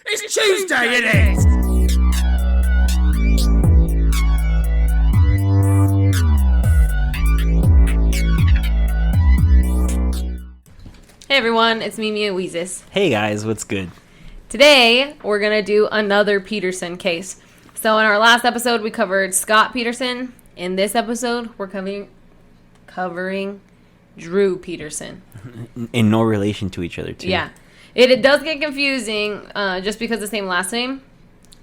It's Tuesday, it is! Hey everyone, it's me, Mia Weezus. Hey guys, what's good? Today, we're going to do another Peterson case. So in our last episode, we covered Scott Peterson. In this episode, we're covering Drew Peterson. In no relation to each other, too. Yeah. It does get confusing just because of the same last name.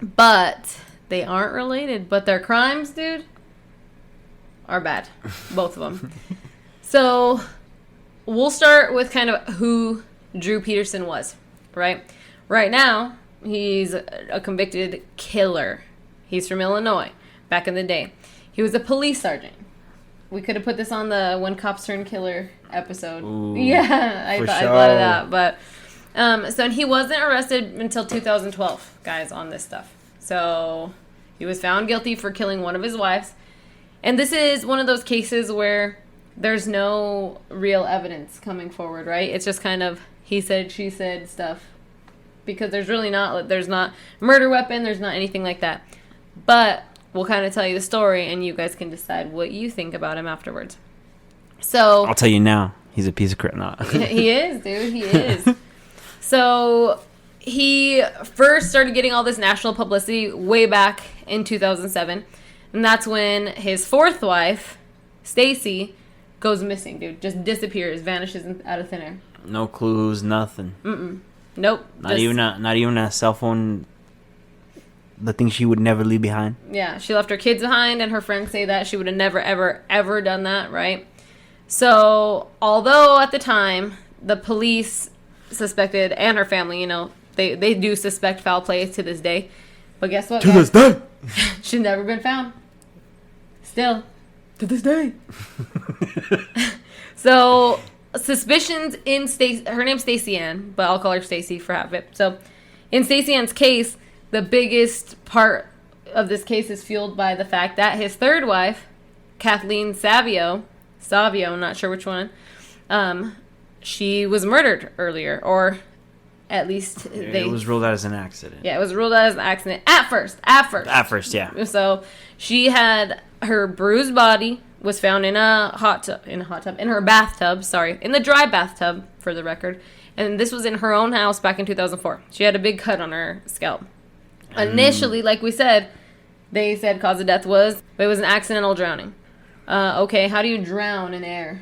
But they aren't related. But their crimes, dude, are bad. Both of them. So we'll start with kind of who Drew Peterson was, right? Right now, he's a convicted killer. He's from Illinois, back in the day. He was a police sergeant. We could have put this on the When Cops Turn Killer episode. Ooh, yeah, I thought of that. But so he wasn't arrested until 2012, guys, on this stuff. So he was found guilty for killing one of his wives. And this is one of those cases where there's no real evidence coming forward, right? It's just kind of he said, she said stuff. Because there's not murder weapon, there's not anything like that. But we'll kind of tell you the story, and you guys can decide what you think about him afterwards. So I'll tell you now, he's a piece of crap. Nah. He is, dude. He is. So he first started getting all this national publicity way back in 2007, and that's when his fourth wife, Stacy, goes missing, dude. Just disappears, vanishes out of thin air. No clues, nothing. Nope. Not even a cell phone. The thing she would never leave behind. Yeah, she left her kids behind, and her friends say that she would have never, ever, ever done that, right? So, although at the time, the police suspected, and her family, you know, they do suspect foul play to this day. But guess what? To this day! She's never been found. Still. To this day! So, suspicions in Stacey, her name's Stacey Ann, but I'll call her Stacey for half it. So, in Stacey Ann's case, the biggest part of this case is fueled by the fact that his third wife, Kathleen Savio, I'm not sure which one, she was murdered earlier, or at least it was ruled out as an accident. Yeah, it was ruled out as an accident at first. At first, yeah. So she had her bruised body was found in a in the dry bathtub, for the record, and this was in her own house back in 2004. She had a big cut on her scalp. Initially, like we said, they said cause of death was an accidental drowning. Okay, how do you drown in air?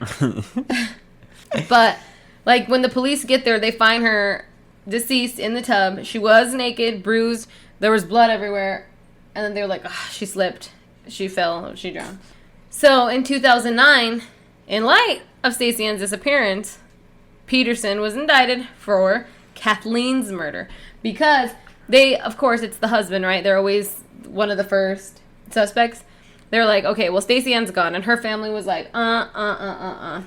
But, like, when the police get there, they find her deceased in the tub. She was naked, bruised, there was blood everywhere, and then they were like, she slipped, she fell, she drowned. So, in 2009, in light of Stacey Ann's disappearance, Peterson was indicted for Kathleen's murder. Because of course, it's the husband, right? They're always one of the first suspects. They're like, okay, well, Stacey Ann's gone. And her family was like, No.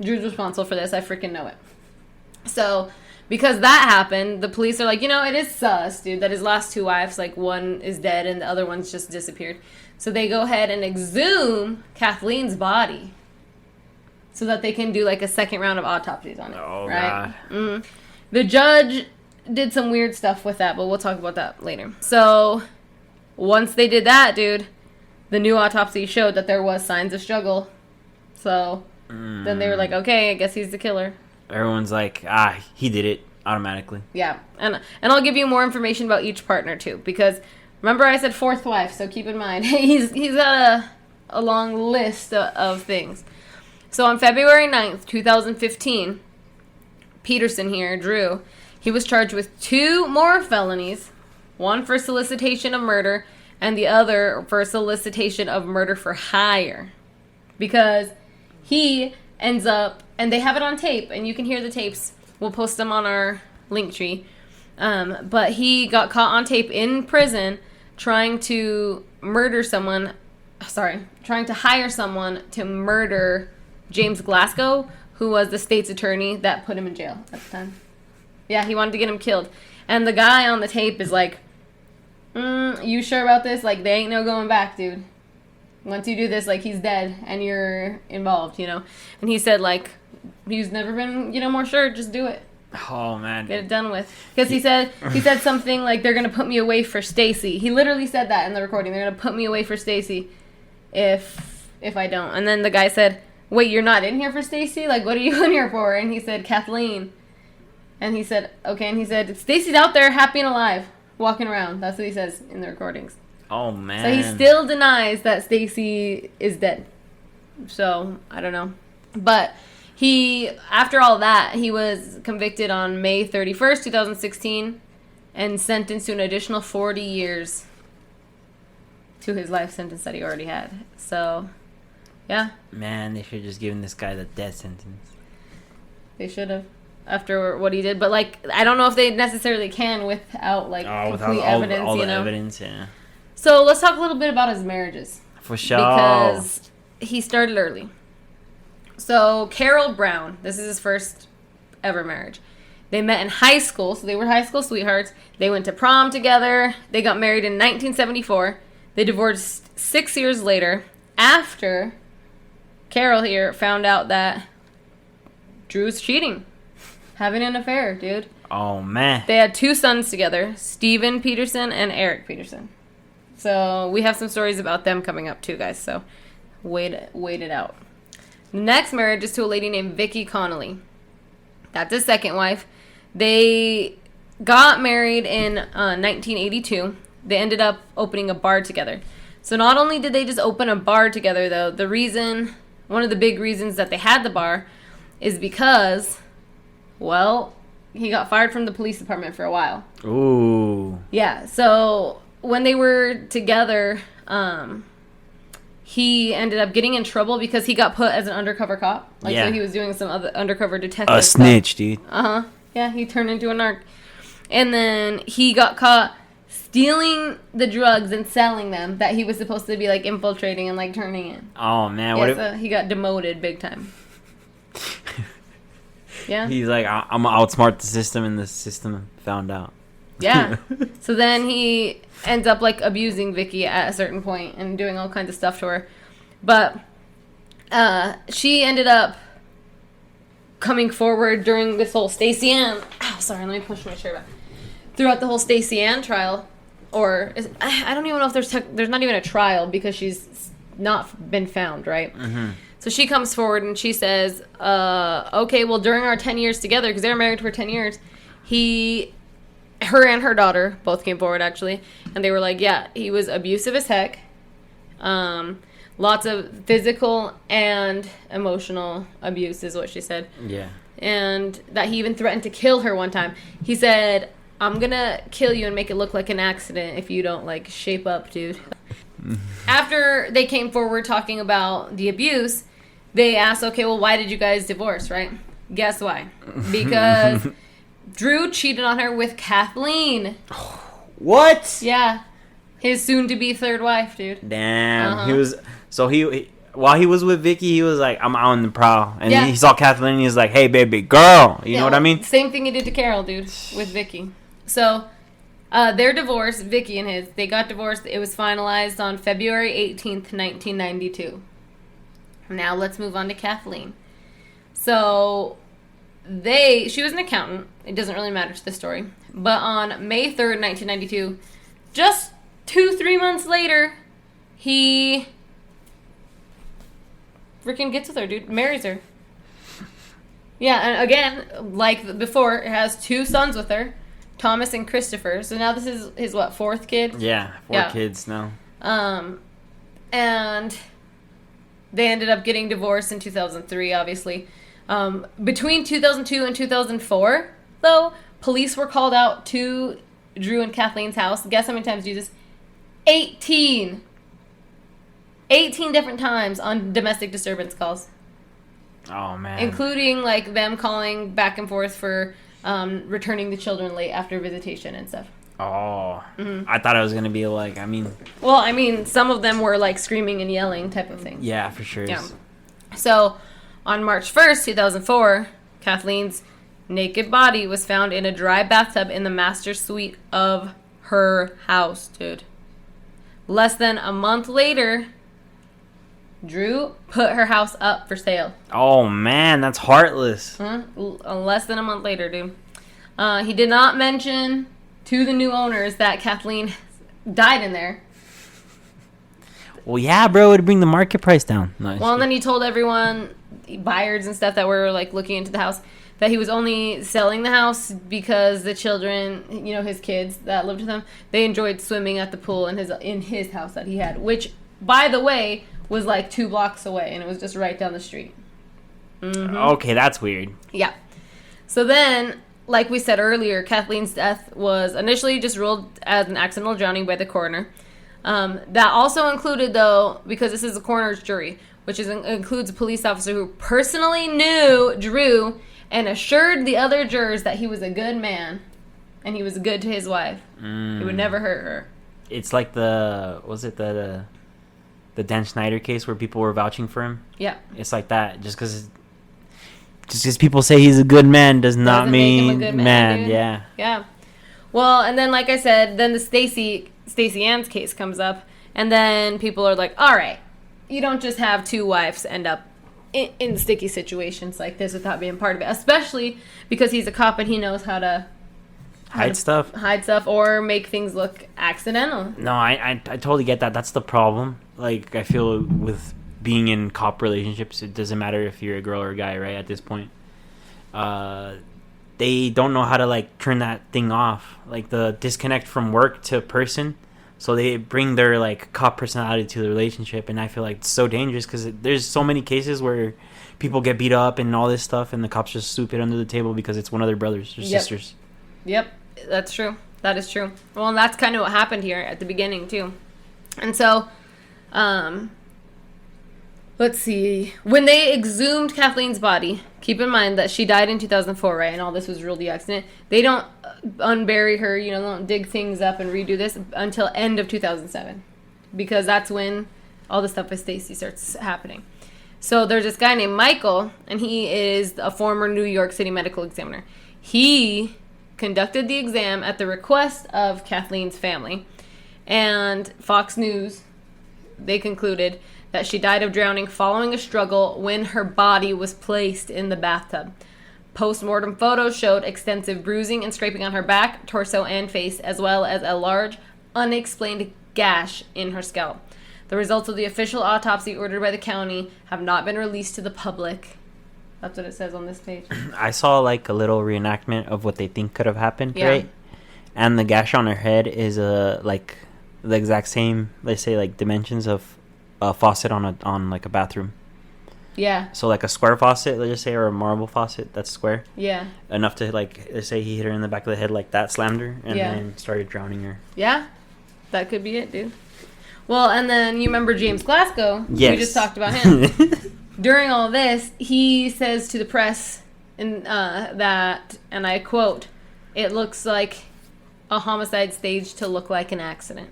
Drew's responsible for this. I freaking know it. So, because that happened, the police are like, it is sus, dude, that his last two wives, like, one is dead and the other one's just disappeared. So they go ahead and exhume Kathleen's body so that they can do, like, a second round of autopsies on it. Oh, right? God. Mm-hmm. The judge did some weird stuff with that, but we'll talk about that later. So, once they did that, dude, the new autopsy showed that there was signs of struggle. So, then they were like, okay, I guess he's the killer. Everyone's like, he did it automatically. Yeah, and I'll give you more information about each partner, too, because remember I said fourth wife, so keep in mind, he's got a long list of things. So, on February 9th, 2015, Peterson here, Drew, he was charged with 2 more felonies, one for solicitation of murder and the other for solicitation of murder for hire. Because he ends up, and they have it on tape, and you can hear the tapes. We'll post them on our link tree. But he got caught on tape in prison trying to hire someone to murder James Glasgow, who was the state's attorney that put him in jail at the time. Yeah, he wanted to get him killed. And the guy on the tape is like, you sure about this? Like, they ain't no going back, dude. Once you do this, like, he's dead and you're involved, And he said, like, he's never been, more sure. Just do it. Oh man. Get it done with. Because he said something like, they're going to put me away for Stacy. He literally said that in the recording. They're going to put me away for Stacy if I don't. And then the guy said, wait, you're not in here for Stacy? Like, what are you in here for? And he said, Kathleen. And he said, okay. And he said, Stacy's out there happy and alive, walking around. That's what he says in the recordings. Oh man. So he still denies that Stacy is dead. So, I don't know. But after all that, he was convicted on May 31st, 2016, and sentenced to an additional 40 years to his life sentence that he already had. So, yeah. Man, they should have just given this guy the death sentence. They should have. After what he did. But, like, I don't know if they necessarily can without, like, complete evidence, all you the know? evidence, yeah. So, let's talk a little bit about his marriages. For sure. Because he started early. So, Carol Brown, this is his first ever marriage. They met in high school, so they were high school sweethearts. They went to prom together. They got married in 1974. They divorced 6 years later after Carol here found out that Drew's cheating. Having an affair, dude. Oh, man. They had 2 sons together, Steven Peterson and Eric Peterson. So, we have some stories about them coming up too, guys. So, wait it out. The next marriage is to a lady named Vicky Connolly. That's his second wife. They got married in 1982. They ended up opening a bar together. So not only did they just open a bar together, though, one of the big reasons that they had the bar is because, well, he got fired from the police department for a while. Ooh. Yeah, so when they were together, he ended up getting in trouble because he got put as an undercover cop. So he was doing some other undercover detective A snitch, dude. Uh-huh. Yeah, he turned into a narc. And then he got caught stealing the drugs and selling them that he was supposed to be, like, infiltrating and, like, turning in. Oh, man. Yeah, so he got demoted big time. Yeah. He's like, I'm going to outsmart the system, and the system found out. Yeah. So then he ends up, like, abusing Vicky at a certain point and doing all kinds of stuff to her. But she ended up coming forward during this whole Stacey Ann. Oh, sorry, let me push my shirt back. Throughout the whole Stacey Ann trial, I don't even know if there's not even a trial because she's not been found, right? Mm-hmm. So she comes forward and she says, okay, well, during our 10 years together, because they were married for 10 years, her and her daughter both came forward, actually, and they were like, yeah, he was abusive as heck. Lots of physical and emotional abuse is what she said. Yeah. And that he even threatened to kill her one time. He said, I'm going to kill you and make it look like an accident if you don't, like, shape up, dude. After they came forward talking about the abuse, they asked, okay, well, why did you guys divorce, right? Guess why? Because Drew cheated on her with Kathleen. What? Yeah. His soon-to-be third wife, dude. Damn. He was... So he while he was with Vicky, he was like, I'm out on the prowl. And he saw Kathleen and he was like, hey, baby girl. You know what I mean? Same thing he did to Carol, dude, with Vicky. So, their divorce, Vicky and his, they got divorced. It was finalized on February 18th, 1992. Now, let's move on to Kathleen. So, she was an accountant. It doesn't really matter to the story. But on May 3rd, 1992, just 2-3 months later, he freaking gets with her, dude. Marries her. Yeah, and again, like before, it has 2 sons with her, Thomas and Christopher. So now this is his, 4th kid? Yeah, 4 kids now. And they ended up getting divorced in 2003, obviously. Between 2002 and 2004, though, police were called out to Drew and Kathleen's house. Guess how many times, Jesus? 18 different times on domestic disturbance calls. Oh, man. Including, like, them calling back and forth for returning the children late after visitation and stuff. Oh. Mm-hmm. I thought it was going to be, like, Well, some of them were, like, screaming and yelling type of thing. Yeah, for sure. Yeah. So, on March 1st, 2004, Kathleen's naked body was found in a dry bathtub in the master suite of her house, dude. Less than a month later, Drew put her house up for sale. Oh, man, that's heartless. Less than a month later, dude. He did not mention to the new owners that Kathleen died in there. Well, yeah, bro, it'd bring the market price down. Nice. Well, and then he told everyone, buyers and stuff that were like looking into the house, that he was only selling the house because the children, you know, his kids that lived with him, they enjoyed swimming at the pool in his house that he had, which, by the way, was like 2 blocks away, and it was just right down the street. Mm-hmm. Okay, that's weird. Yeah. So then, like we said earlier, Kathleen's death was initially just ruled as an accidental drowning by the coroner. That also included, though, because this is a coroner's jury, which includes a police officer who personally knew Drew and assured the other jurors that he was a good man and he was good to his wife. He would never hurt her. It's like the Dan Schneider case where people were vouching for him? Yeah. It's like that. Just because people say he's a good man does not mean make him a good man. Yeah. Yeah. Well, and then, like I said, then the Stacey Ann's case comes up, and then people are like, all right, you don't just have 2 wives end up in sticky situations like this without being part of it, especially because he's a cop and he knows how to hide stuff or make things look accidental. No, I totally get that. That's the problem. Like, I feel with being in cop relationships, it doesn't matter if you're a girl or a guy, right? At this point, they don't know how to like turn that thing off, like the disconnect from work to person. So they bring their like cop personality to the relationship, and I feel like it's so dangerous because there's so many cases where people get beat up and all this stuff, and the cops just sweep it under the table because it's one of their brothers or sisters. Yep, that's true. That is true. Well, and that's kind of what happened here at the beginning too. And so, let's see. When they exhumed Kathleen's body, keep in mind that she died in 2004, right? And all this was really accident. They don't unbury her, you know, don't dig things up and redo this until end of 2007. Because that's when all the stuff with Stacey starts happening. So there's this guy named Michael, and he is a former New York City medical examiner. He conducted the exam at the request of Kathleen's family. And Fox News, they concluded that she died of drowning following a struggle when her body was placed in the bathtub. Post-mortem photos showed extensive bruising and scraping on her back, torso, and face, as well as a large, unexplained gash in her scalp. The results of the official autopsy ordered by the county have not been released to the public. That's what it says on this page. I saw like a little reenactment of what they think could have happened, Yeah. right? And the gash on her head is like the exact same, let's say, like dimensions of a faucet on like a bathroom. Yeah. So like a square faucet, let's just say, or a marble faucet that's square. Yeah. Enough to like, let's say he hit her in the back of the head like that, slammed her, and Yeah. then started drowning her. Yeah. That could be it, dude. Well, and then you remember James Glasgow? Yes. We just talked about him. During all this, he says to the press that, and I quote, "It looks like a homicide staged to look like an accident."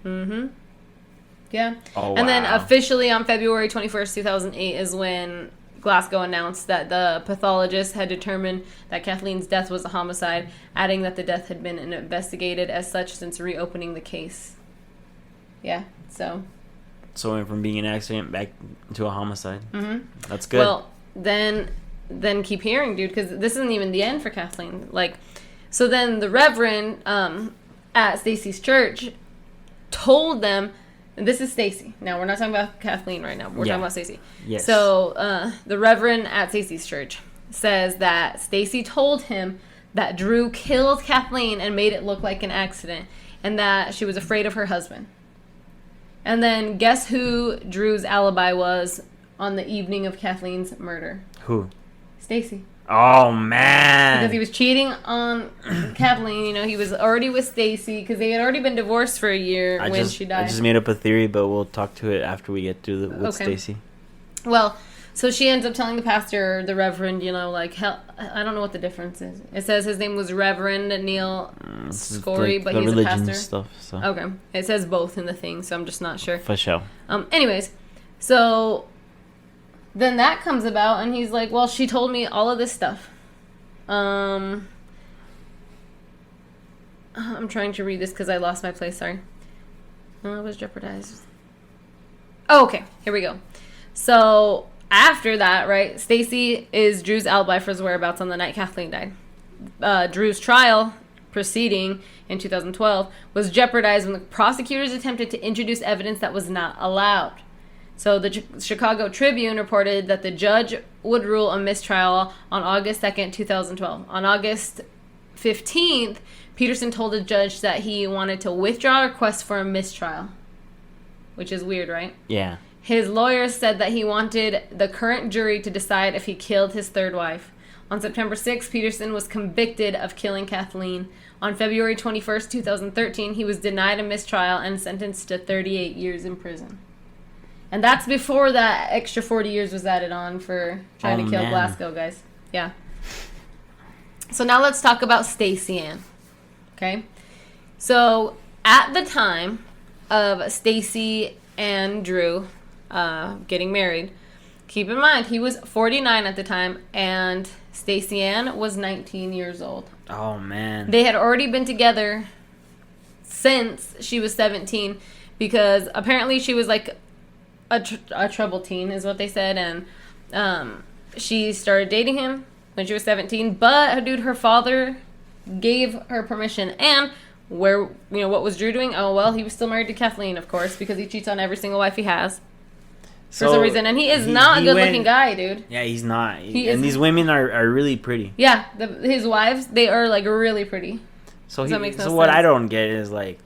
Mm-hmm. Yeah. Oh, And then wow. officially on February 21st, 2008 is when Glasgow announced that the pathologist had determined that Kathleen's death was a homicide, adding that the death had been investigated as such since reopening the case. Yeah, so... So went from being an accident back to a homicide. Mm-hmm. That's good. Well, then keep hearing, dude, because this isn't even the end for Kathleen. Like, so then the Reverend at Stacey's church told them, and this is Stacey. Now, we're not talking about Kathleen right now. We're talking about Stacey. Yes. So the Reverend at Stacey's church says that Stacey told him that Drew killed Kathleen and made it look like an accident, and that she was afraid of her husband. And then guess who Drew's alibi was on the evening of Kathleen's murder? Who? Stacey. Oh, man. Because he was cheating on Kathleen. You know, he was already with Stacey because they had already been divorced for a year when she died. I just made up a theory, but we'll talk to it after we get to with Stacey. Well, so she ends up telling the pastor, the Reverend, you know, like, hell, I don't know what the difference is. It says his name was Reverend Neil Scory, like but the he's a religion pastor. Stuff, so. Okay. It says both in the thing, so I'm just not sure. For sure. Anyways, so then that comes about, and he's like, well, she told me all of this stuff. I'm trying to read this because I lost my place, sorry. I was jeopardized. Oh, okay. Here we go. So after that, right, Stacy is Drew's alibi for his whereabouts on the night Kathleen died. Drew's trial proceeding in 2012 was jeopardized when the prosecutors attempted to introduce evidence that was not allowed. So the Chicago Tribune reported that the judge would rule a mistrial on August 2nd, 2012. On August 15th, Peterson told the judge that he wanted to withdraw a request for a mistrial, which is weird, right? Yeah. His lawyer said that he wanted the current jury to decide if he killed his third wife. On September 6th, Peterson was convicted of killing Kathleen. On February 21st, 2013, he was denied a mistrial and sentenced to 38 years in prison. And that's before that extra 40 years was added on for trying to kill Glasgow, guys. Yeah. So now let's talk about Stacy Ann. Okay? So at the time of Stacy and Drew getting married, keep in mind, he was 49 at the time, and Stacy Ann was 19 years old. Oh, man. They had already been together since she was 17, because apparently she was like a troubled teen, is what they said, and she started dating him when she was 17, but dude, her father gave her permission. And what was Drew doing? Oh, well, he was still married to Kathleen, of course, because he cheats on every single wife he has. For some reason. And he is not a good-looking guy, dude. Yeah, he's not. And these women are really pretty. Yeah, his wives, they are, like, really pretty. So what I don't get is, like,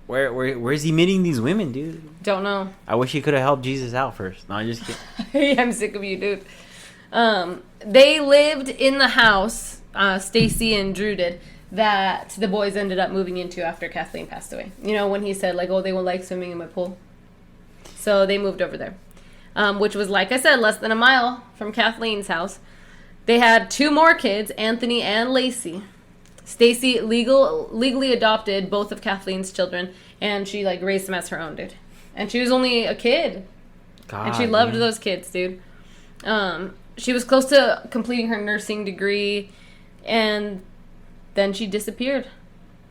where's he meeting these women, dude? Don't know. I wish he could have helped Jesus out first. No, I'm just kidding. I'm sick of you, dude. They lived in the house, Stacy and Drew did, that the boys ended up moving into after Kathleen passed away. You know, when he said, like, oh, they will like swimming in my pool. So they moved over there, which was, like I said, less than a mile from Kathleen's house. They had 2 more kids, Anthony and Lacey. Stacy legally adopted both of Kathleen's children, and she, like, raised them as her own, dude. And she was only a kid. God, and she loved those kids, dude. She was close to completing her nursing degree, and then she disappeared.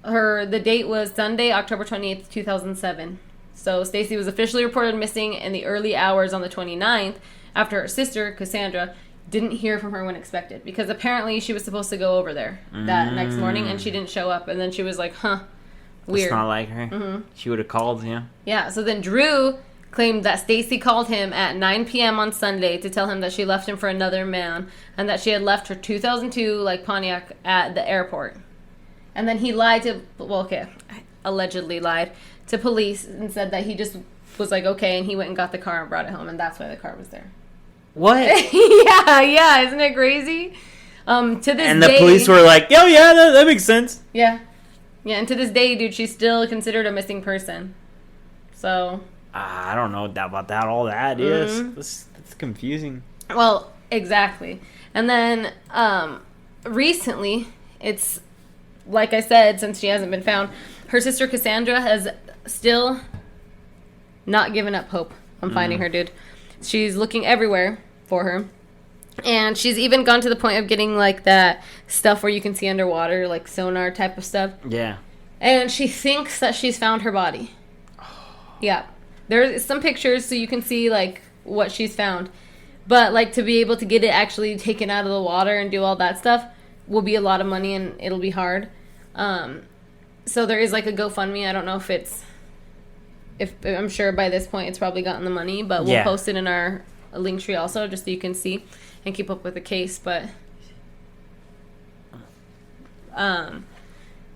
The date was Sunday, October 28th, 2007. So Stacy was officially reported missing in the early hours on the 29th after her sister, Cassandra, didn't hear from her when expected. Because apparently she was supposed to go over there that next morning, and she didn't show up. And then she was like, weird. It's not like her. Mm-hmm. She would have called, yeah. Yeah, so then Drew claimed that Stacy called him at 9 p.m. on Sunday to tell him that she left him for another man and that she had left her 2002 like Pontiac at the airport. And then he allegedly lied to police and said that he just was like, okay, and he went and got the car and brought it home, and that's why the car was there. What? yeah, isn't it crazy? To this day... And the police were like, oh, yeah, that makes sense. Yeah. Yeah, and to this day, dude, she's still considered a missing person. So... I don't know about that, all that. Mm-hmm. Yes, it's confusing. Well, exactly. And then, recently, it's, like I said, since she hasn't been found, her sister Cassandra has still not given up hope on finding her, dude. She's looking everywhere for her. And she's even gone to the point of getting, like, that stuff where you can see underwater, like sonar type of stuff. Yeah. And she thinks that she's found her body. Yeah. There's some pictures so you can see, like, what she's found. But, like, to be able to get it actually taken out of the water and do all that stuff will be a lot of money, and it'll be hard. So there is, like, a GoFundMe. I don't know if I'm sure by this point it's probably gotten the money, but we'll post it in our link tree also just so you can see and keep up with the case. But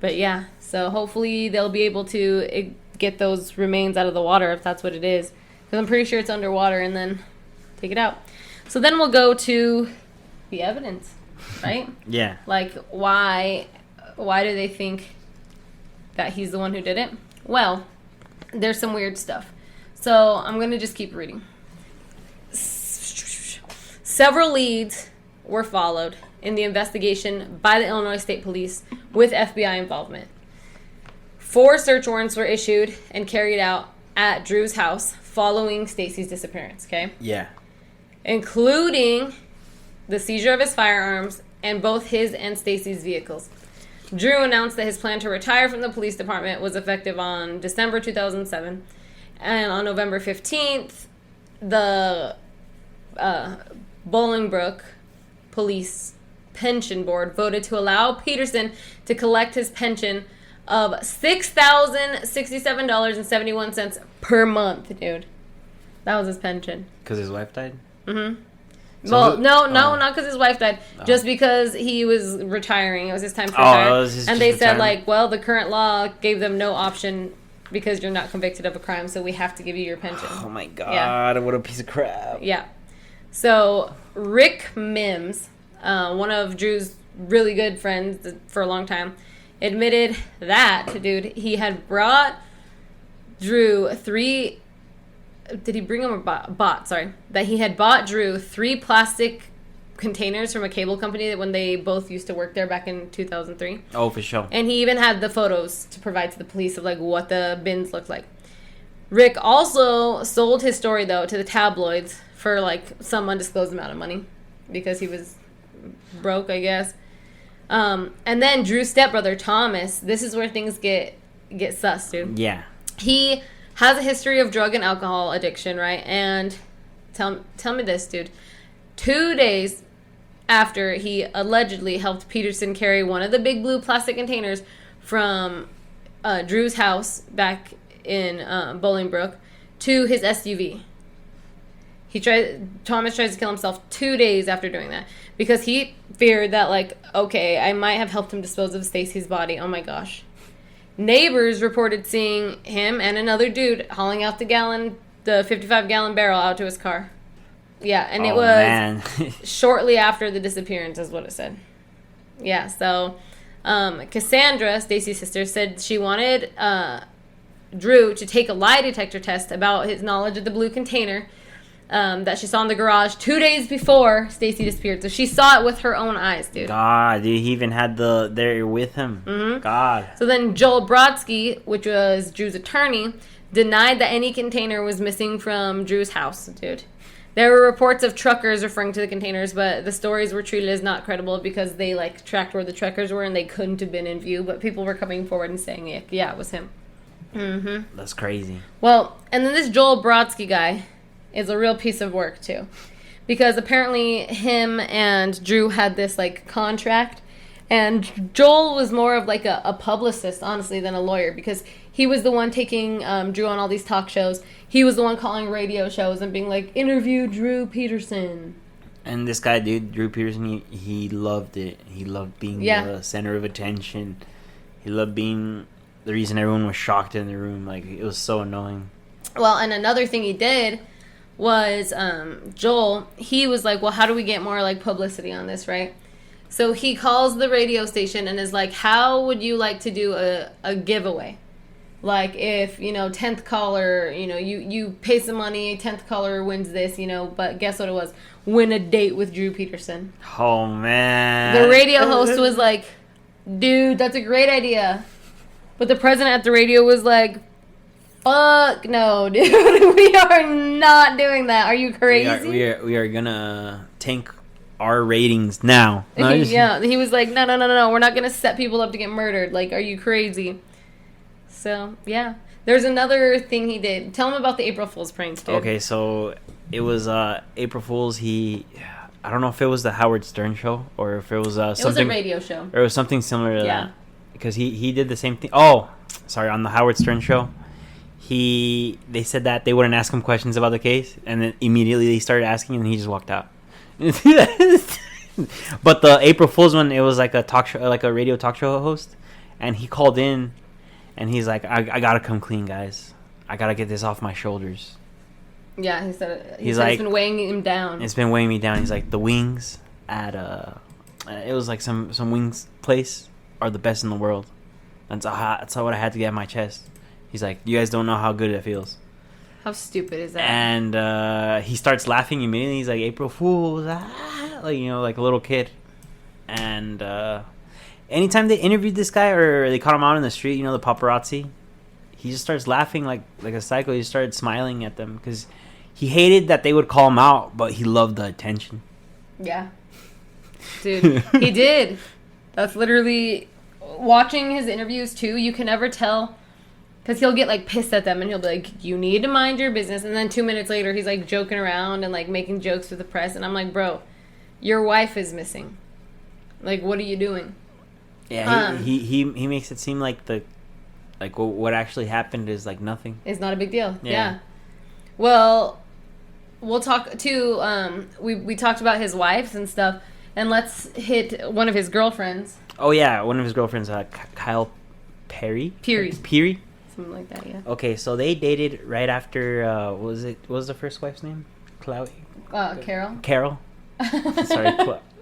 yeah, so hopefully they'll be able to get those remains out of the water if that's what it is, because I'm pretty sure it's underwater, and then take it out. So then we'll go to the evidence, right? Yeah. Like, why do they think that he's the one who did it? Well, there's some weird stuff. So I'm going to just keep reading. Several leads were followed in the investigation by the Illinois State Police with FBI involvement. 4 search warrants were issued and carried out at Drew's house following Stacy's disappearance, okay? Yeah. Including the seizure of his firearms and both his and Stacy's vehicles. Drew announced that his plan to retire from the police department was effective on December 2007. And on November 15th, the Bolingbrook Police Pension Board voted to allow Peterson to collect his pension of $6,067.71 per month, dude. That was his pension. Because his wife died? Mm-hmm. So well, not because his wife died. Just because he was retiring. It was his time to retire. And they said, like, well, the current law gave them no option because you're not convicted of a crime, so we have to give you your pension. Oh, my God. What a piece of crap. Yeah. So, Rick Mims, one of Drew's really good friends for a long time, admitted that, dude, he had brought Drew Did he bring him or bought? Sorry. That he had bought Drew 3 plastic containers from a cable company when they both used to work there back in 2003. Oh, for sure. And he even had the photos to provide to the police of, like, what the bins looked like. Rick also sold his story, though, to the tabloids for, like, some undisclosed amount of money because he was broke, I guess. And then Drew's stepbrother, Thomas, this is where things get sus, dude. Yeah. He has a history of drug and alcohol addiction, right? And tell me this, dude. 2 days after he allegedly helped Peterson carry one of the big blue plastic containers from Drew's house back in Bolingbrook to his SUV. Thomas tries to kill himself 2 days after doing that because he feared that, like, okay, I might have helped him dispose of Stacy's body. Oh my gosh. Neighbors reported seeing him and another dude hauling out the 55-gallon barrel out to his car. Yeah, and it was shortly after the disappearance is what it said. Yeah, so Cassandra, Stacy's sister, said she wanted Drew to take a lie detector test about his knowledge of the blue container that she saw in the garage 2 days before Stacy disappeared. So she saw it with her own eyes, dude. God, dude, he even had there with him. Mm-hmm. God. So then Joel Brodsky, which was Drew's attorney, denied that any container was missing from Drew's house, dude. There were reports of truckers referring to the containers, but the stories were treated as not credible because they, like, tracked where the truckers were and they couldn't have been in view. But people were coming forward and saying, yeah, it was him. Mm-hmm. That's crazy. Well, and then this Joel Brodsky guy is a real piece of work, too. Because apparently him and Drew had this, like, contract. And Joel was more of, like, a publicist, honestly, than a lawyer. Because he was the one taking Drew on all these talk shows. He was the one calling radio shows and being like, interview Drew Peterson. And this guy, dude, Drew Peterson, he loved it. He loved being the center of attention. He loved being the reason everyone was shocked in the room. Like, it was so annoying. Well, and another thing he did was Joel, he was like, well, how do we get more, like, publicity on this, right? So he calls the radio station and is like, how would you like to do a giveaway? Like, if, 10th caller, you pay some money, 10th caller wins this, but guess what it was? Win a date with Drew Peterson. Oh, man. The radio host was like, dude, that's a great idea. But the president at the radio was like, fuck no, dude. We are not doing that. Are you crazy? We are gonna tank our ratings now. Yeah, he was like, no. We're not gonna set people up to get murdered. Like, are you crazy? So, yeah. There's another thing he did. Tell him about the April Fool's pranks, dude. Okay, so it was April Fool's. I don't know if it was the Howard Stern show or if it was something. It was a radio show. Or it was something similar to that. Because he did the same thing. Oh, sorry, on the Howard Stern show. They said that they wouldn't ask him questions about the case, and then immediately they started asking, and he just walked out. But the April Fool's one, it was like a talk show, like a radio talk show host, and he called in, and he's like, "I gotta come clean, guys. I gotta get this off my shoulders." Yeah, he said he's like, like, it's been weighing him down. It's been weighing me down. He's like, the wings at it was like some wings place are the best in the world. That's what I had to get on my chest. He's like, you guys don't know how good it feels. How stupid is that? And he starts laughing immediately. He's like, April Fool's, like, like a little kid. And anytime they interviewed this guy or they caught him out in the street, the paparazzi, he just starts laughing like a psycho. He started smiling at them because he hated that they would call him out, but he loved the attention. Yeah. Dude, he did. That's literally... Watching his interviews, too, you can never tell Because he'll get, like, pissed at them, and he'll be like, you need to mind your business. And then 2 minutes later, he's, like, joking around and, like, making jokes with the press. And I'm like, bro, your wife is missing. Like, what are you doing? Yeah, he makes it seem like what actually happened is, like, nothing. It's not a big deal. Yeah. Well, we'll talk, too, we talked about his wives and stuff. And let's hit one of his girlfriends. Oh, yeah, one of his girlfriends, Kyle Perry? Peary? Something like that, yeah. Okay, so they dated right after, what was the first wife's name? Chloe? Carol. Carol? Sorry,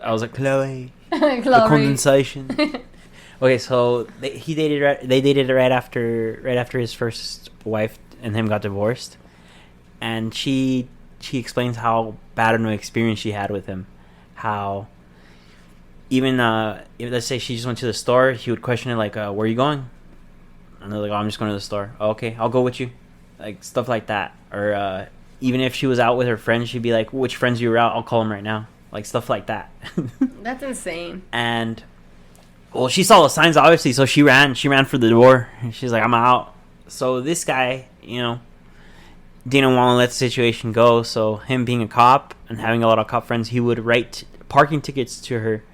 I was like, Chloe. Chloe. The condensation. Okay, so they dated right after his first wife and him got divorced. And she explains how bad of an experience she had with him. How even, if, let's say she just went to the store, he would question her, like, where are you going? And they're like, oh, I'm just going to the store. Oh, okay, I'll go with you. Like, stuff like that. Or even if she was out with her friends, she'd be like, which friends you were out? I'll call them right now. Like, stuff like that. That's insane. And, well, she saw the signs, obviously, so she ran for the door. She's like, I'm out. So this guy, didn't want to let the situation go. So him being a cop and having a lot of cop friends, he would write parking tickets to her.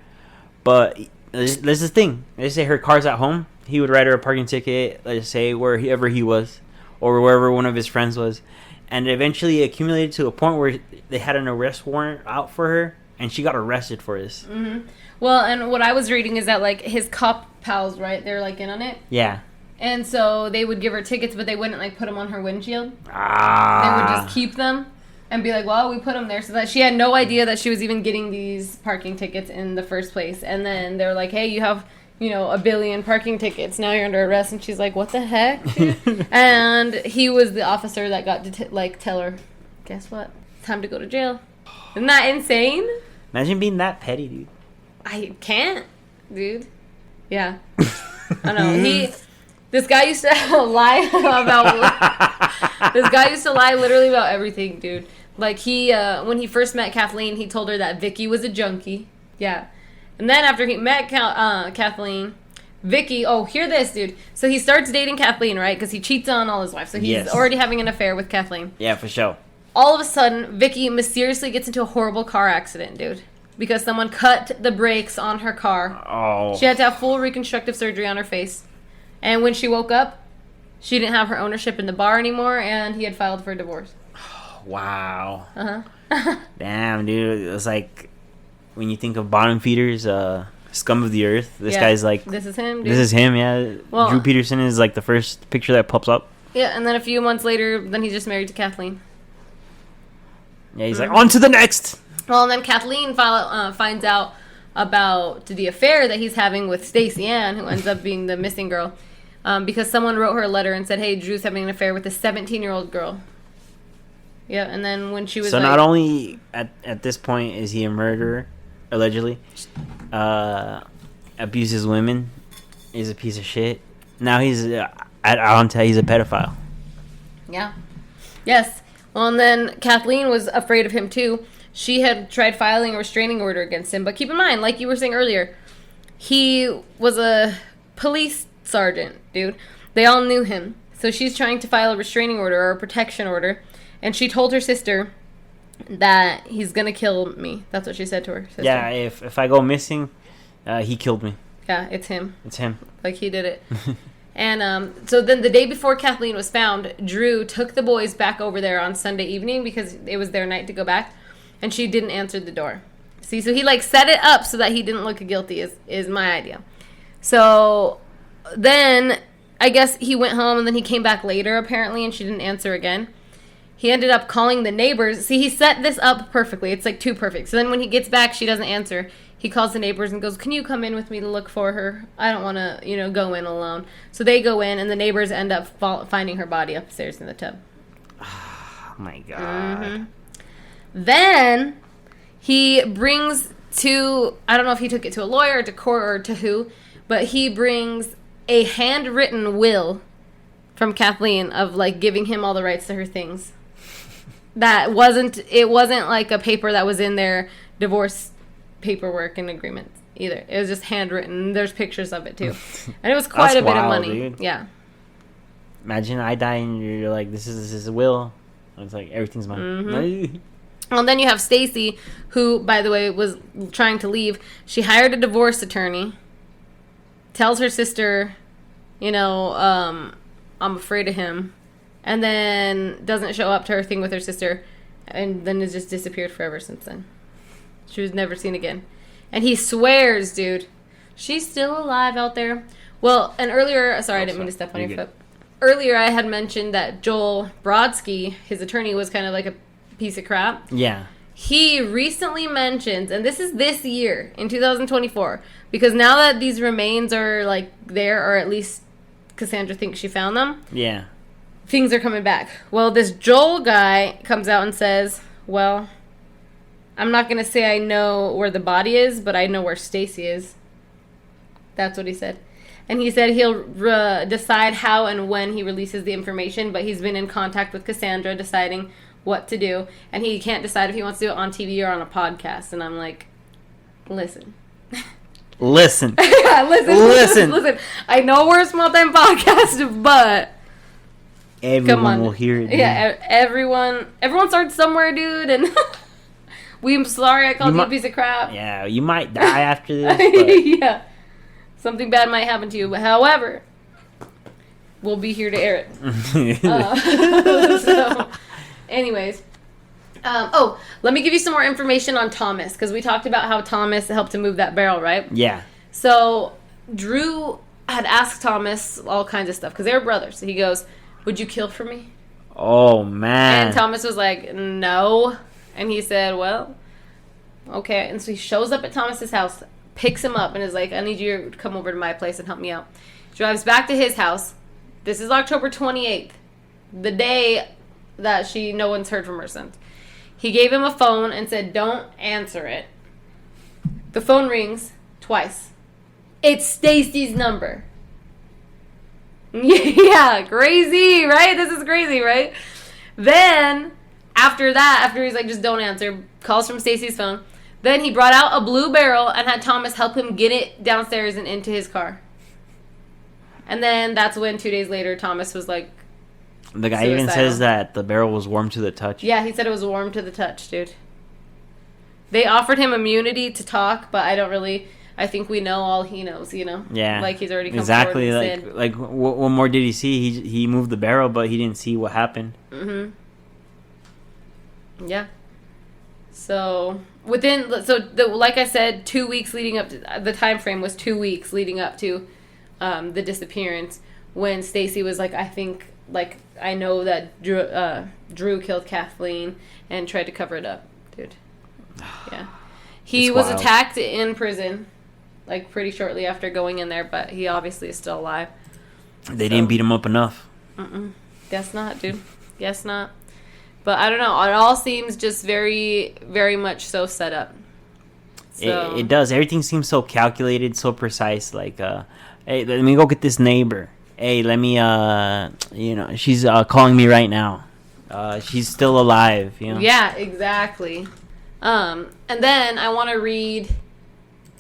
But there's this thing. Let's say her car's at home. He would write her a parking ticket, let's say, wherever he was, or wherever one of his friends was. And it eventually accumulated to a point where they had an arrest warrant out for her, and she got arrested for this. Mm-hmm. Well, and what I was reading is that, like, his cop pals, right, they're, like, in on it. Yeah. And so they would give her tickets, but they wouldn't, like, put them on her windshield. They would just keep them and be like, well, we put them there. So that she had no idea that she was even getting these parking tickets in the first place. And then they were like, hey, you have... a billion parking tickets. Now you're under arrest. And she's like, what the heck, dude? And he was the officer that got to, tell her, guess what? Time to go to jail. Isn't that insane? Imagine being that petty, dude. I can't, dude. Yeah. I know. This guy used to lie about... This guy used to lie literally about everything, dude. Like, when he first met Kathleen, he told her that Vicky was a junkie. Yeah. And then after he met Kathleen, Vicky... Oh, hear this, dude. So he starts dating Kathleen, right? Because he cheats on all his wives. So he's already having an affair with Kathleen. Yeah, for sure. All of a sudden, Vicky mysteriously gets into a horrible car accident, dude. Because someone cut the brakes on her car. Oh. She had to have full reconstructive surgery on her face. And when she woke up, she didn't have her ownership in the bar anymore, and he had filed for a divorce. Wow. Uh-huh. Damn, dude. It's like... When you think of bottom feeders, scum of the earth, this guy's like... This is him, dude. This is him, yeah. Well, Drew Peterson is like the first picture that pops up. Yeah, and then a few months later, then he's just married to Kathleen. Yeah, he's like, on to the next! Well, and then Kathleen finds out about the affair that he's having with Stacey Ann, who ends up being the missing girl, because someone wrote her a letter and said, hey, Drew's having an affair with a 17-year-old girl. Yeah, and then when she was So not only at this point is he a murderer, allegedly, abuses women, is a piece of shit. Now he's he's a pedophile. Yeah. Yes. Well, and then Kathleen was afraid of him too. She had tried filing a restraining order against him, but keep in mind, like you were saying earlier, he was a police sergeant, dude. They all knew him. So she's trying to file a restraining order or a protection order, and she told her sister that he's gonna kill me. That's what she said to her sister. Yeah, if I go missing, he killed me. Yeah, it's him. It's him. Like, he did it. And so then the day before Kathleen was found, Drew took the boys back over there on Sunday evening because it was their night to go back, and she didn't answer the door. See, so he, like, set it up so that he didn't look guilty is my idea. So then I guess he went home, and then he came back later, apparently, and she didn't answer again. He ended up calling the neighbors. See, he set this up perfectly. It's, like, too perfect. So then when he gets back, she doesn't answer. He calls the neighbors and goes, can you come in with me to look for her? I don't want to, go in alone. So they go in, and the neighbors end up finding her body upstairs in the tub. Oh, my God. Mm-hmm. Then he brings I don't know if he took it to a lawyer or to court or to who, but he brings a handwritten will from Kathleen of, like, giving him all the rights to her things. It wasn't like a paper that was in their divorce paperwork and agreement either. It was just handwritten. There's pictures of it too, and it was quite a bit of money. Dude. Yeah. Imagine I die and you're like, this is a will. And it's like, everything's mine. Mm-hmm. Well, then you have Stacy, who, by the way, was trying to leave. She hired a divorce attorney, tells her sister, I'm afraid of him, and then doesn't show up to her thing with her sister, and then has just disappeared forever since then. She was never seen again. And he swears, dude, she's still alive out there. Well, and earlier, sorry, I didn't mean to step on your foot. Earlier, I had mentioned that Joel Brodsky, his attorney, was kind of like a piece of crap. Yeah. He recently mentioned, and this is this year, in 2024, because now that these remains are, like, there, or at least Cassandra thinks she found them. Yeah. Things are coming back. Well, this Joel guy comes out and says, well, I'm not going to say I know where the body is, but I know where Stacy is. That's what he said. And he said he'll decide how and when he releases the information, but he's been in contact with Cassandra deciding what to do. And he can't decide if he wants to do it on TV or on a podcast. And I'm like, listen. Listen. Yeah, listen. I know we're a small-time podcast, but everyone will hear it. Dude. Yeah, everyone starts somewhere, dude. And I'm sorry I called you a piece of crap. Yeah, you might die after this. But... yeah. Something bad might happen to you. However, we'll be here to air it. So, anyways. Let me give you some more information on Thomas. Because we talked about how Thomas helped to move that barrel, right? Yeah. So, Drew had asked Thomas all kinds of stuff. Because they were brothers. So he goes, would you kill for me? Oh, man. And Thomas was like, no. And he said, well, okay. And so he shows up at Thomas's house, picks him up, and is like, I need you to come over to my place and help me out. Drives back to his house. This is October 28th, the day that no one's heard from her since. He gave him a phone and said, don't answer it. The phone rings twice. It's Stacy's number. Yeah, crazy, right? This is crazy, right? Then, after he's like, just don't answer, calls from Stacy's phone. Then he brought out a blue barrel and had Thomas help him get it downstairs and into his car. And then that's when 2 days later, Thomas was like, the guy even says that the barrel was warm to the touch. Yeah, he said it was warm to the touch, dude. They offered him immunity to talk, but I think we know all he knows, Yeah. Like, he's already come exactly. forward and said. Like, what more did he see? He moved the barrel, but he didn't see what happened. Mm-hmm. Yeah. So, like I said, 2 weeks leading up to, the time frame was 2 weeks leading up to the disappearance, when Stacy was like, I know that Drew killed Kathleen and tried to cover it up, dude. Yeah. He was attacked in prison, like, pretty shortly after going in there, but he obviously is still alive. They didn't beat him up enough. Guess not, dude. Guess not. But I don't know. It all seems just very, very much so set up. So. It does. Everything seems so calculated, so precise. Like, hey, let me go get this neighbor. Hey, let me, she's calling me right now. She's still alive, Yeah, exactly. And then I want to read,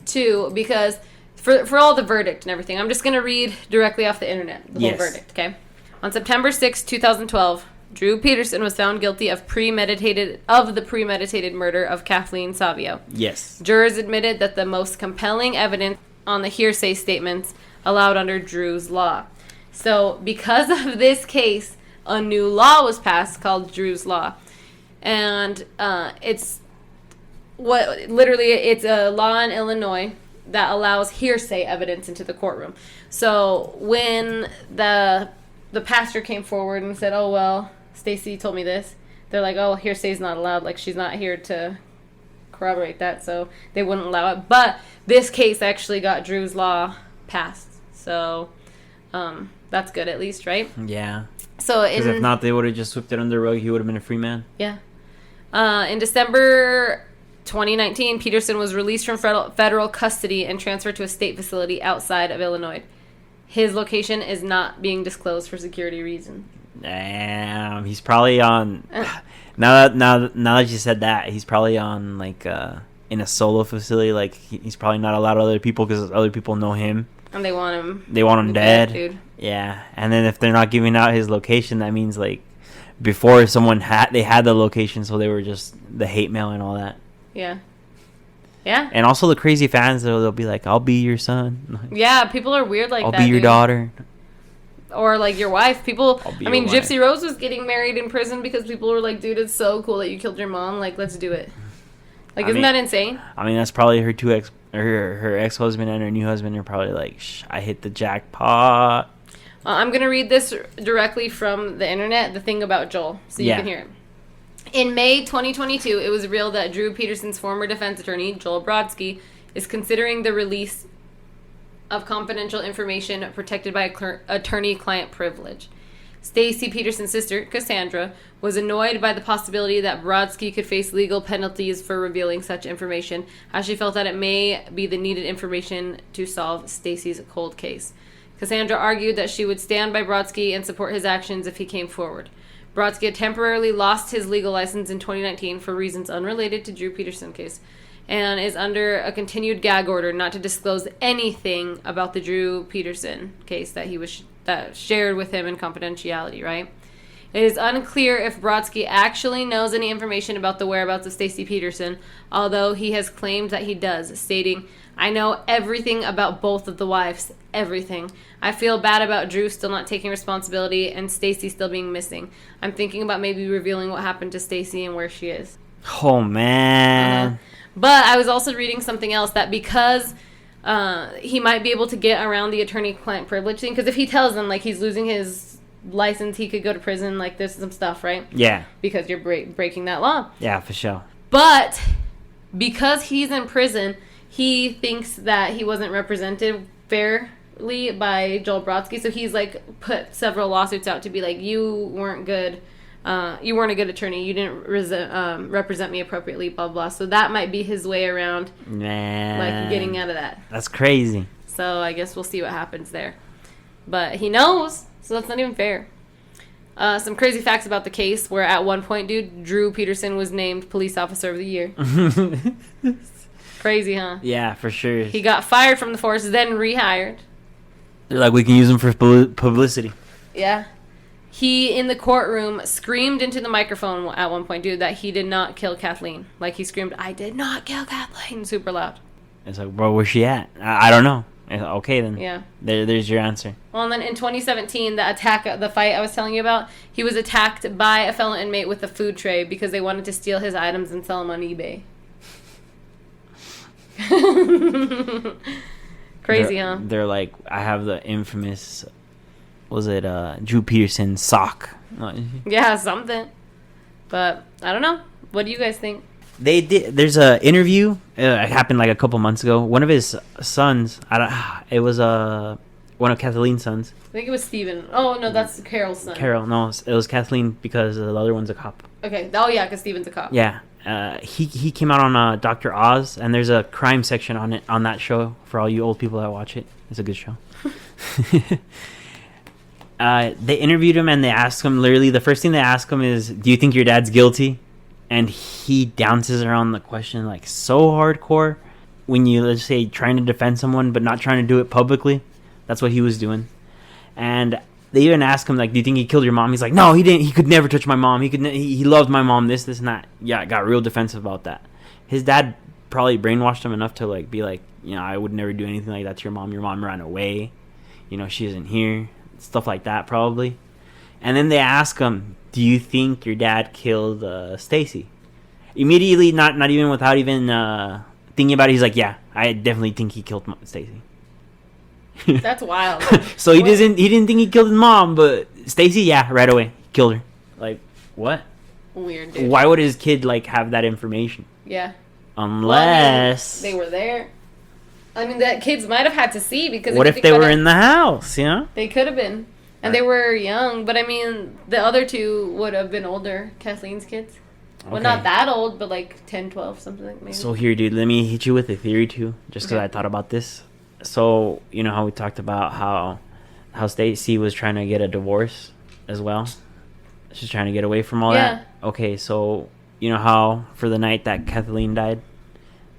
too, because for all the verdict and everything, I'm just going to read directly off the internet, the whole verdict, okay? On September 6, 2012... Drew Peterson was found guilty of the premeditated murder of Kathleen Savio. Yes. Jurors admitted that the most compelling evidence on the hearsay statements allowed under Drew's law. So, because of this case, a new law was passed called Drew's Law. And it's a law in Illinois that allows hearsay evidence into the courtroom. So, when the pastor came forward and said, oh, well, Stacy told me this, they're like, oh, hearsay's not allowed. Like, she's not here to corroborate that, so they wouldn't allow it. But this case actually got Drew's Law passed. So, that's good at least, right? Yeah. So because if not, they would have just swept it under the rug. He would have been a free man. Yeah. In December 2019, Peterson was released from federal custody and transferred to a state facility outside of Illinois. His location is not being disclosed for security reasons. Damn, he's probably on. Now that you said that, he's probably on in a solo facility. Like he's probably not allowed other people because other people know him. And they want him. They want him dead, dude. Yeah, and then if they're not giving out his location, that means like before someone had the location, so they were just the hate mail and all that. Yeah. Yeah. And also the crazy fans, they'll be like, "I'll be your son." Yeah, people are weird like I'll that. be your dude. daughter. Or like your wife. People. I mean, wife. Gypsy Rose was getting married in prison because people were like, "Dude, it's so cool that you killed your mom. Like, let's do it." Like, isn't that insane? I mean, that's probably her ex-husband and her new husband are probably like, I hit the jackpot. I'm going to read this directly from the internet, the thing about Joel, so you can hear it. In May 2022, it was revealed that Drew Peterson's former defense attorney, Joel Brodsky, is considering the release of confidential information protected by attorney-client privilege. Stacey Peterson's sister, Cassandra, was annoyed by the possibility that Brodsky could face legal penalties for revealing such information, as she felt that it may be the needed information to solve Stacey's cold case. Cassandra argued that she would stand by Brodsky and support his actions if he came forward. Brodsky had temporarily lost his legal license in 2019 for reasons unrelated to Drew Peterson case, and is under a continued gag order not to disclose anything about the Drew Peterson case that he was shared with him in confidentiality, right? It is unclear if Brodsky actually knows any information about the whereabouts of Stacey Peterson, although he has claimed that he does, stating, "I know everything about both of the wives, everything. I feel bad about Drew still not taking responsibility and Stacey still being missing. I'm thinking about maybe revealing what happened to Stacey and where she is." Oh, man. But I was also reading something else that because he might be able to get around the attorney-client privilege thing, because if he tells them, like, he's losing his license, he could go to prison, like, there's some stuff, right? Yeah. Because you're breaking that law. Yeah, for sure. But because he's in prison, he thinks that he wasn't represented fairly by Joel Brodsky, so he's, like, put several lawsuits out to be like, you weren't good. You weren't a good attorney. You didn't represent me appropriately, blah, blah. So that might be his way around, like, getting out of that. That's crazy. So I guess we'll see what happens there. But he knows, so that's not even fair. Some crazy facts about the case, where at one point, dude, Drew Peterson was named Police Officer of the Year. Crazy, huh? Yeah, for sure. He got fired from the force, then rehired. They're like, we can use him for publicity. Yeah. He, in the courtroom, screamed into the microphone at one point, dude, that he did not kill Kathleen. Like, he screamed, "I did not kill Kathleen," super loud. It's like, bro, where's she at? I don't know. Okay, then. Yeah. There's your answer. Well, and then in 2017, the fight I was telling you about, he was attacked by a fellow inmate with a food tray because they wanted to steal his items and sell them on eBay. Crazy, huh? They're like, I have the infamous... Was it Drew Peterson sock? Yeah, something. But I don't know. What do you guys think? They did. There's a interview. It happened like a couple months ago. One of his sons. It was one of Kathleen's sons. I think it was Steven. Oh no, that's Carol's son. Carol. No, it was Kathleen because the other one's a cop. Okay. Oh yeah, because Steven's a cop. Yeah. He came out on Dr. Oz, and there's a crime section on that show for all you old people that watch it. It's a good show. They interviewed him and they asked him, literally, the first thing they ask him is, "Do you think your dad's guilty?" And he dances around the question like so hardcore. When you, let's say, trying to defend someone but not trying to do it publicly, that's what he was doing. And they even asked him, like, "Do you think he killed your mom?" He's like, "No, he didn't. He could never touch my mom. He loved my mom. This and that." Yeah, got real defensive about that. His dad probably brainwashed him enough to like be like, I would never do anything like that to your mom. Your mom ran away. She isn't here. Stuff like that, probably. And then they ask him, "Do you think your dad killed Stacey?" Immediately, not even without even thinking about it, he's like, "Yeah, I definitely think he killed Stacey." That's wild. So he didn't think he killed his mom, but Stacey, yeah, right away killed her. Like, what? Weird, dude. Why would his kid like have that information? Yeah. Unless they were there. I mean, that kids might have had to see because... What if they were in the house, They could have been. And they were young, but I mean, the other two would have been older, Kathleen's kids. Okay. Well, not that old, but like 10, 12, something like maybe. So here, dude, let me hit you with a theory too, just because I thought about this. So, you know how we talked about how Stacey was trying to get a divorce as well? She's trying to get away from all that? Okay, so you know how for the night that Kathleen died,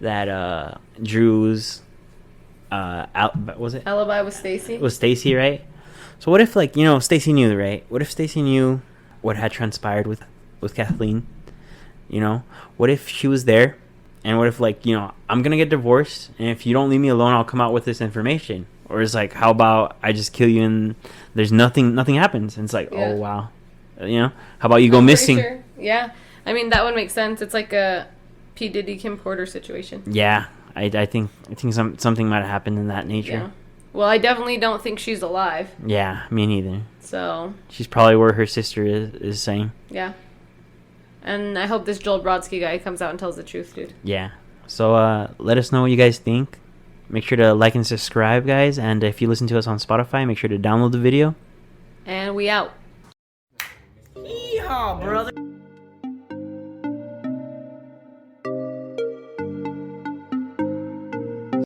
that Drew's was it? Alibi with Stacy. It was Stacy, right? So what if, like, you know, Stacy knew, right? What if Stacy knew what had transpired with Kathleen? You know, what if she was there, and what if, like, you know, I'm gonna get divorced, and if you don't leave me alone, I'll come out with this information. Or it's like, how about I just kill you and there's nothing happens, and it's like, Yeah. oh wow, you know, how about you go I'm pretty missing? sure. Yeah, I mean that would make sense. It's like a P Diddy Kim Porter situation. Yeah, I think something might have happened in that nature. Yeah. Well, I definitely don't think she's alive. Yeah, me neither. So She's probably where her sister is saying. yeah, and I hope this Joel Brodsky guy comes out and tells the truth, dude. Yeah. So let us know what you guys think. Make sure to like and subscribe, guys. And if you listen to us on Spotify, make sure to download the video. And we out. Yeehaw, brother.